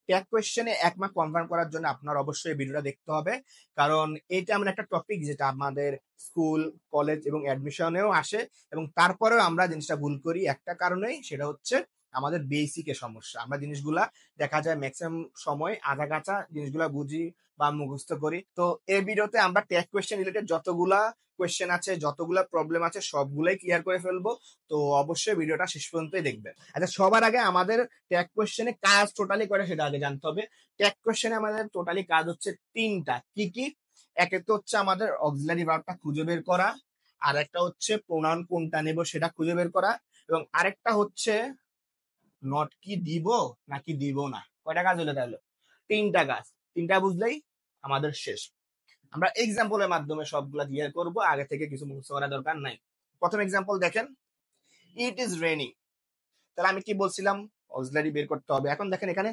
Tag কোয়েশ্চেনে 1 mark confirm করার জন্য আপনার অবশ্যই ভিডিওটা দেখতে হবে। কারণ এটা এমন একটা টপিক যেটা আমাদের স্কুল, কলেজ এবং অ্যাডমিশনেও আসে এবং তারপরেও আমরা জিনিসটা ভুল করি একটা কারণেই, সেটা হচ্ছে আমাদের বেসিক এ সমস্যা। আমরা জিনিসগুলা দেখা যায় ম্যাক্সিমাম সময় আধা-কাঁচা জিনিসগুলা বুঝি বা মুখস্থ করি। তো এই ভিডিওতে আমরা ট্যাগ কোয়েশ্চেন রিলেটেড যতগুলা কোয়েশ্চেন আছে, যতগুলা প্রবলেম আছে সবগুলাই ক্লিয়ার করে ফেলবো। তো অবশ্যই ভিডিওটা শেষ পর্যন্তই দেখবেন। আচ্ছা, সবার আগে আমাদের ট্যাগ কোয়েশ্চেনে কাজ টোটালি করে সেটা আগে জানতে হবে। ট্যাগ কোয়েশ্চেনে আমাদের টোটালি কাজ হচ্ছে 3টা। কি কি? একে তো হচ্ছে আমাদের অক্সিলারি ভার্বটা খুঁজে বের করা, আরেকটা হচ্ছে প্রোনাউন কোনটা নেব সেটা খুঁজে বের করা, এবং আরেকটা হচ্ছে নট কি দিব নাকি দিব না। কয়টা কাজ হলো তাহলে? 3টা কাজ। 3টা বুঝলেই আমাদের শেষ। আমরা এক্সাম্পলের মাধ্যমে সবগুলা ক্লিয়ার করব, আগে থেকে কিছু মুখস্থ করার দরকার নাই। প্রথম এক্সাম্পল দেখেন, ইট ইজ রেনিং। তাহলে আমি কি বলছিলাম? অক্সিলারি বের করতে হবে। এখন দেখেন এখানে